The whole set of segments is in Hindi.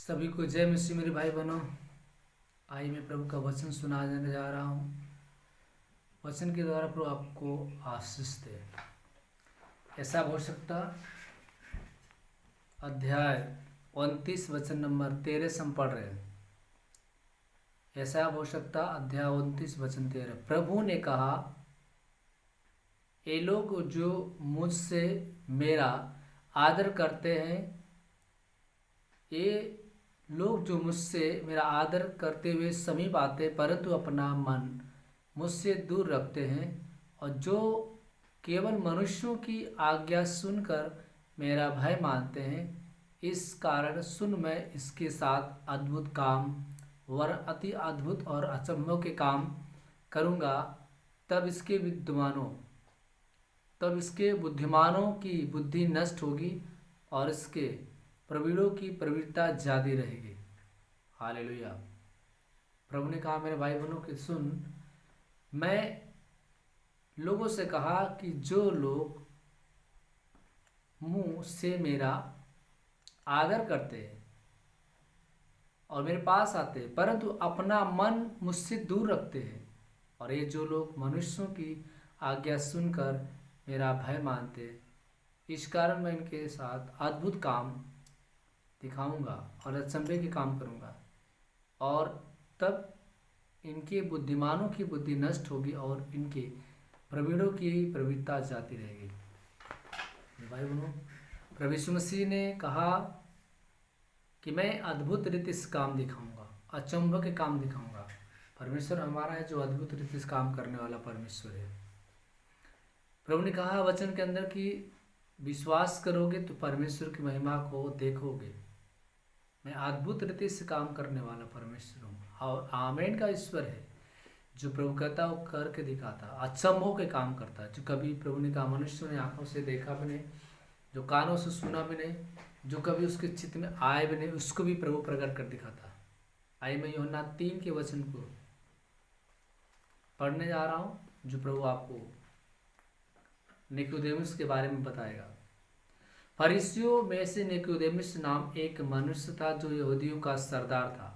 सभी को जय मसीह मेरे भाई बहनों। आइए मैं प्रभु का वचन सुनाने जा रहा हूँ। वचन के द्वारा प्रभु आपको आशीष दे। ऐसा हो सकता अध्याय 29 वचन नंबर 13 से हम पढ़ रहे हैं। ऐसा हो सकता अध्याय 29 वचन 13। प्रभु ने कहा, ये लोग जो मुझसे मेरा आदर करते हैं, ये लोग जो मुझसे मेरा आदर करते हुए समीप आते परंतु अपना मन मुझसे दूर रखते हैं, और जो केवल मनुष्यों की आज्ञा सुनकर मेरा भय मानते हैं, इस कारण सुन मैं इसके साथ अद्भुत काम वर अति अद्भुत और अचंभों के काम करूँगा। तब इसके बुद्धिमानों की बुद्धि नष्ट होगी और इसके प्रवीणों की प्रवीणता जारी रहेगी। हालेलुया। प्रभु ने कहा, मेरे भाई बहनों की सुन, मैं लोगों से कहा कि जो लोग मुंह से मेरा आदर करते हैं और मेरे पास आते हैं परंतु अपना मन मुझसे दूर रखते हैं, और ये जो लोग मनुष्यों की आज्ञा सुनकर मेरा भय मानते हैं, इस कारण मैं इनके साथ अद्भुत काम दिखाऊंगा और अचंभे के काम करूंगा, और तब इनके बुद्धिमानों की बुद्धि नष्ट होगी और इनके प्रवीणों की प्रवीणता जाती रहेगी। भाई बहनों, प्रभु यीशु मसीह ने कहा कि मैं अद्भुत रीति से काम दिखाऊंगा, अचंभे के काम दिखाऊंगा। परमेश्वर हमारा है जो अद्भुत रीति से काम करने वाला परमेश्वर है। प्रभु ने कहा वचन के अंदर कि विश्वास करोगे तो परमेश्वर की महिमा को देखोगे। मैं अद्भुत रीति से काम करने वाला परमेश्वर हूँ, और आमेन का ईश्वर है जो प्रभु कहता वो करके दिखाता, अचंभों के काम करता, जो कभी प्रभु ने कहा मनुष्य ने आंखों से देखा भी नहीं, जो कानों से सुना भी नहीं, जो कभी उसके चित्त में आए भी नहीं, उसको भी प्रभु प्रकट कर दिखाता। आइए मैं यूहन्ना 3 के वचन को पढ़ने जा रहा हूँ, जो प्रभु आपको निकोदेमुस के बारे में बताएगा। फरीसियों में से निकोदेमुस नाम एक मनुष्य था जो यहूदियों का सरदार था।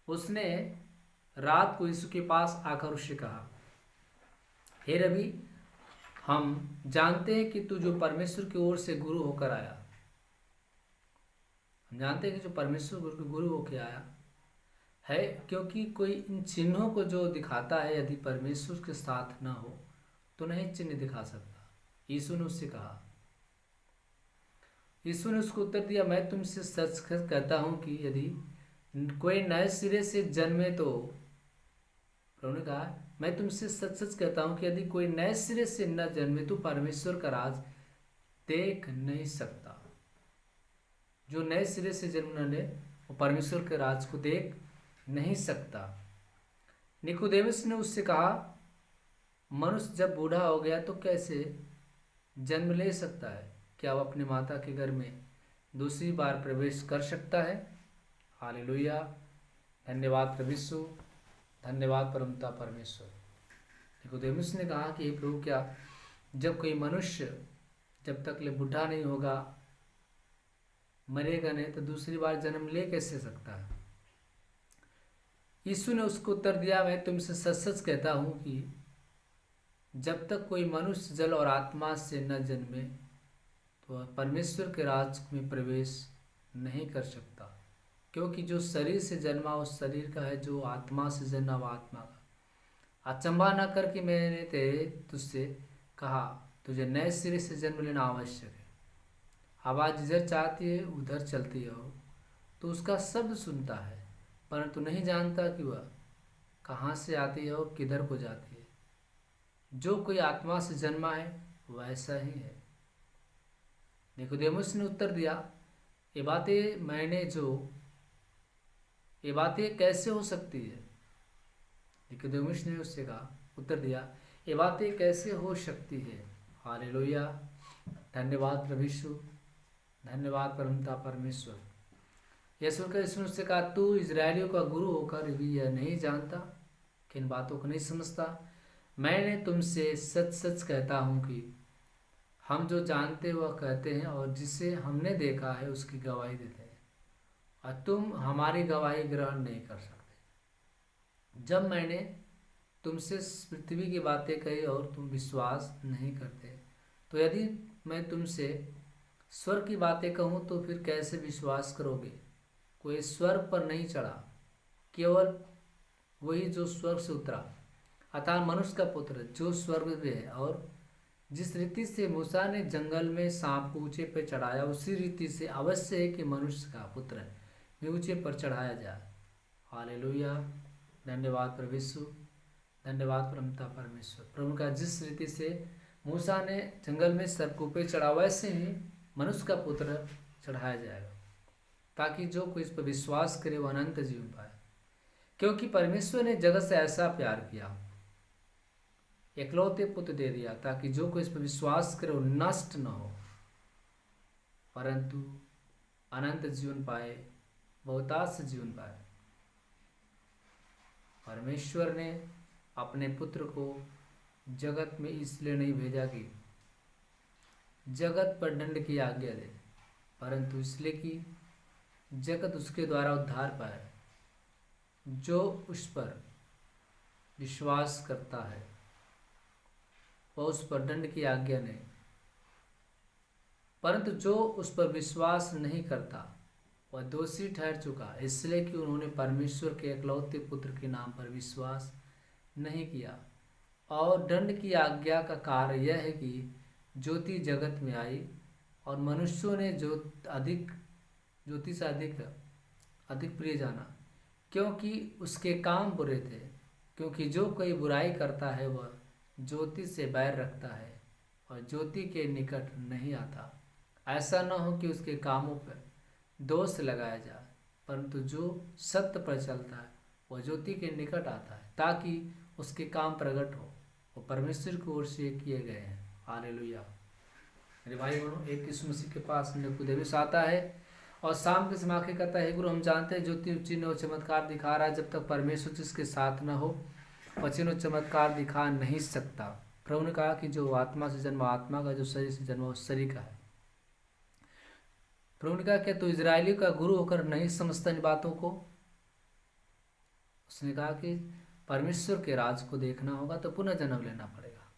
उसने रात को यीशु के पास आकर उससे कहा, हे रबी, हम जानते हैं कि तू जो परमेश्वर की ओर से गुरु होकर आया। हम जानते हैं कि जो परमेश्वर गुरु होकर आया है, क्योंकि कोई इन चिन्हों को जो दिखाता है यदि परमेश्वर के साथ न हो तो नहीं चिन्ह दिखा सकता। यीशु ने उससे कहा, यीशु ने उसको उत्तर दिया, मैं तुमसे सच सच कहता हूँ कि यदि कोई नए सिरे से जन्मे तो प्रभु ने कहा, मैं तुमसे सच सच कहता हूँ कि यदि कोई नए सिरे से न जन्मे तो परमेश्वर का राज देख नहीं सकता। जो नए सिरे से जन्म न ले वो परमेश्वर के राज को देख नहीं सकता। निकोदेमुस ने उससे कहा, मनुष्य जब बूढ़ा हो गया तो कैसे जन्म ले सकता है? क्या वो अपनी माता के घर में दूसरी बार प्रवेश कर सकता है? हालेलुया। धन्यवाद प्रभु यीशु, धन्यवाद परमपिता परमेश्वर। निकोदेमुस ने कहा कि प्रभु, क्या जब कोई मनुष्य जब तक ले बूढ़ा नहीं होगा, मरेगा नहीं, तो दूसरी बार जन्म ले कैसे सकता है? यीशु ने उसको उत्तर दिया, मैं तुमसे सच सच कहता हूँ कि जब तक कोई मनुष्य जल और आत्मा से न जन्मे तो परमेश्वर के राज में प्रवेश नहीं कर सकता। क्योंकि जो शरीर से जन्मा वो शरीर का है, जो आत्मा से जन्मा वो आत्मा का। अचंभा न करके मैंने तुझसे कहा, तुझे नए सिरे से जन्म लेना आवश्यक है। आवाज़ जिधर चाहती है उधर चलती हो, तो उसका शब्द सुनता है परंतु नहीं जानता कि वह कहाँ से आती है और किधर को जाती है। जो कोई आत्मा से जन्मा है वैसा ही है। निकोदेमुस ने उत्तर दिया, ये बातें कैसे हो सकती है? निकोदेमुस ने उससे कहा, उत्तर दिया, ये बातें कैसे हो सकती है? हालेलुया। धन्यवाद प्रभु यीशु, धन्यवाद परमपिता परमेश्वर। यह सुनकर यीशु ने उससे कहा, तू इजरायलियों का गुरु होकर भी यह नहीं जानता, कि इन बातों को नहीं समझता? मैंने तुमसे सच सच कहता हूँ कि हम जो जानते वह कहते हैं और जिसे हमने देखा है उसकी गवाही देते हैं, और तुम हमारी गवाही ग्रहण नहीं कर सकते। जब मैंने तुमसे पृथ्वी की बातें कही और तुम विश्वास नहीं करते, तो यदि मैं तुमसे स्वर्ग की बातें कहूँ तो फिर कैसे विश्वास करोगे? कोई स्वर्ग पर नहीं चढ़ा, केवल वही जो स्वर्ग से उतरा, अतः मनुष्य का पुत्र जो स्वर्ग में है। और जिस रीति से मूसा ने जंगल में सांप को ऊंचे पर चढ़ाया, उसी रीति से अवश्य है कि मनुष्य का पुत्र भी ऊंचे पर चढ़ाया जाए। हालेलुया। धन्यवाद प्रभु यीशु, धन्यवाद परमता परमेश्वर। प्रभु का जिस रीति से मूसा ने जंगल में सर्प पे चढ़ा, वैसे ही मनुष्य का पुत्र चढ़ाया जाएगा, ताकि जो कोई इस पर विश्वास करे वो अनंत जीवन पाए। क्योंकि परमेश्वर ने जगत से ऐसा प्यार किया, एकलौते पुत्र दे दिया, ताकि जो कोई इस पर विश्वास करे वो नष्ट न हो, परंतु अनंत जीवन पाए, बहुतायत जीवन पाए। परमेश्वर ने अपने पुत्र को जगत में इसलिए नहीं भेजा कि जगत पर दंड की आज्ञा दे, परंतु इसलिए कि जगत उसके द्वारा उद्धार पाए। जो उस पर विश्वास करता है वह उस पर दंड की आज्ञा नहीं, परंतु जो उस पर विश्वास नहीं करता वह दोषी ठहर चुका, इसलिए कि उन्होंने परमेश्वर के एकलौते पुत्र के नाम पर विश्वास नहीं किया। और दंड की आज्ञा का कार्य यह है कि ज्योति जगत में आई और मनुष्यों ने ज्योति से अधिक प्रिय जाना, क्योंकि उसके काम बुरे थे। क्योंकि जो कोई बुराई करता है वह ज्योति से बैर रखता है और ज्योति के निकट नहीं आता, ऐसा न हो कि उसके कामों पर दोष लगाया जाए। परंतु जो सत्य पर चलता है वह ज्योति के निकट आता है, ताकि उसके काम प्रकट हो, वो परमेश्वर की ओर से किए गए हैं। हालेलुया। मेरे भाई बहनों, एक यीशु मसीह के पास निकुदेमुस आता है और शाम के समय आके कहता है, गुरु हम जानते हैं ज्योति चिन्ह और चमत्कार दिखा रहा है, जब तक परमेश्वर जिसके साथ न हो वह चिन्ह और चमत्कार दिखा नहीं सकता। प्रभु ने कहा कि जो आत्मा से जन्मा आत्मा का, जो शरीर से जन्मा उस शरीर का है। प्रभु ने कहा, क्या तो इजरायली का गुरु होकर नहीं समझता इन बातों को? उसने कहा कि परमेश्वर के राज को देखना होगा तो पुनः जन्म लेना पड़ेगा।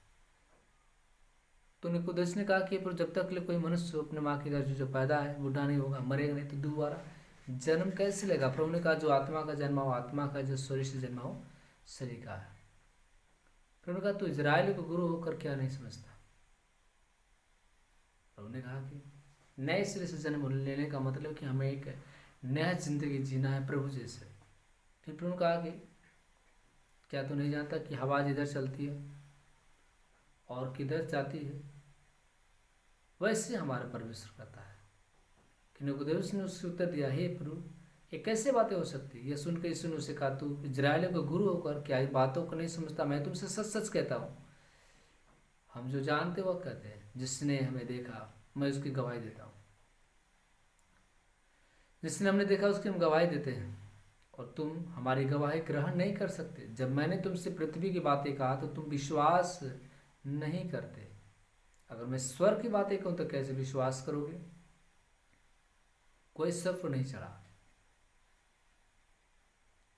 तो निकोदेमुस ने कहा कि पर जब तक ले कोई मनुष्य अपने माँ के घर जो पैदा है बूढ़ा नहीं होगा, मरेगा नहीं, तो दोबारा जन्म कैसे लेगा? प्रभु ने कहा जो आत्मा का जन्मा हो आत्मा का, जो शरीर से जन्मा हो शरीर का है। प्रभु ने कहा तो इजराइल को गुरु होकर क्या नहीं समझता? प्रभु ने कहा कि नए सिरे से जन्म लेने का मतलब कि हमें एक नया जिंदगी जीना है प्रभु जैसे। फिर प्रभु ने कहा कि क्या तू नहीं जानता कि हवा जिधर चलती है और किधर जाती है, वैसे हमारा परमेश्वर करता है। कि निकोदेमुस ने उससे उत्तर दिया, हे प्रभु ये कैसे बातें हो सकती? ये सुनकर यीशु ने उसे कहा, तू इजराइल को गुरु होकर क्या इन बातों को नहीं समझता? मैं तुमसे सच सच कहता हूँ, हम जो जानते वो कहते हैं, जिसने हमें देखा मैं उसकी गवाही देता हूँ। जिसने हमने देखा उसकी हम गवाही देते हैं, और तुम हमारी गवाही ग्रहण नहीं कर सकते। जब मैंने तुमसे पृथ्वी की बातें कहा तो तुम विश्वास नहीं करते। अगर मैं स्वर्ग की बातें कहूँ तो कैसे विश्वास करोगे? कोई स्वर्ग पर नहीं चढ़ा,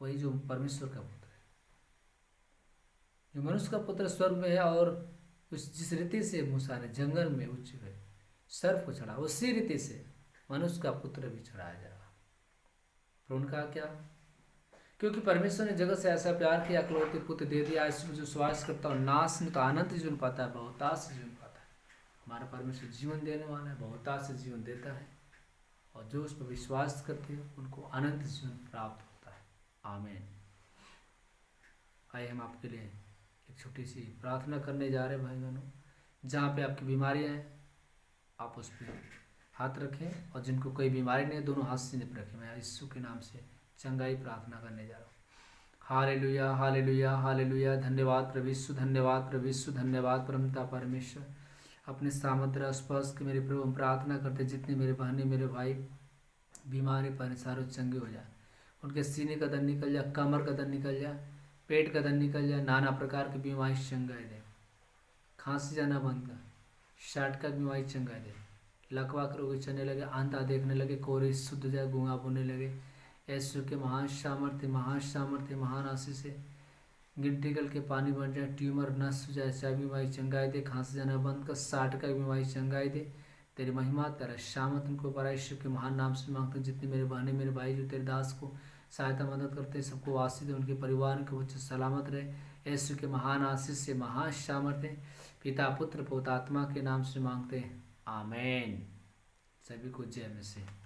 वही जो परमेश्वर का पुत्र है। जो मनुष्य का पुत्र स्वर्ग में है, और उस जिस रीति से मूसा ने जंगल में उच्च हुए सर्प को चढ़ा, उसी रीति से मनुष्य का पुत्र भी चढ़ाया जाएगा। पर उनका क्या? क्योंकि परमेश्वर ने जगत से ऐसा प्यार किया, इकलौते पुत्र दे दिया, इसमें जो विश्वास करता है नाश नहीं तो अनंत जीवन पाता है, बहुतायत से जीवन पाता है। हमारा परमेश्वर जीवन देने वाला है, बहुतायत से जीवन देता है, और जो उस पर विश्वास करते हैं उनको अनंत जीवन प्राप्त होता है। आमीन। आइए हम आपके लिए एक छोटी सी प्रार्थना करने जा रहे हैं भाई बहनों। जहाँ पे आपकी बीमारियाँ हैं आप उस पर हाथ रखें, और जिनको कोई बीमारी नहीं है दोनों हाथ से निप रखें। मैं यीशु के नाम से चंगाई प्रार्थना करने जा रहा हूँ। Hallelujah hallelujah hallelujah. धन्यवाद प्रभु यीशु, धन्यवाद प्रभु यीशु, धन्यवाद परमता परमेश्वर। अपने सामर्थ्य स्पर्श के मेरे प्रभु हम प्रार्थना करते, जितने मेरे बहनें मेरे भाई बीमारी पर सारे चंगे हो जाए, उनके सीने का दर्द निकल जाए, कमर का दर्द निकल जाए, पेट का दर्द निकल जाए, नाना प्रकार की बीमारी चंगाई दे, खांसी जाना बंद कर, शाट का बीमारी चंगाई दे, लकवा के रोगी चलने लगे, अंधा देखने लगे, कोरे शुद्ध जाए, गूंगा बोलने लगे। यीशु के महान सामर्थ्य, महान सामर्थ्य, महान आशीष से गिट्टी गल के पानी बन जाए, ट्यूमर नष्ट हो जाए, चाहे बीमारी चंगाई दे, खांसी जाना बंद कर, 60 का बीमारी चंगाई दे। तेरी महिमा तेरा शामत उनको बड़ा यीशु के महान नाम से मांगते हैं। जितने मेरे बहने मेरे भाई जो तेरे दास को सहायता मदद करते हैं, सबको आशीष दे, उनके परिवार के बच्चे सलामत रहे। यीशु के महान आशीष से, महान सामर्थ्य पिता पुत्र पवित्र आत्मा के नाम से मांगते हैं, आमीन। सभी को जय मसीह।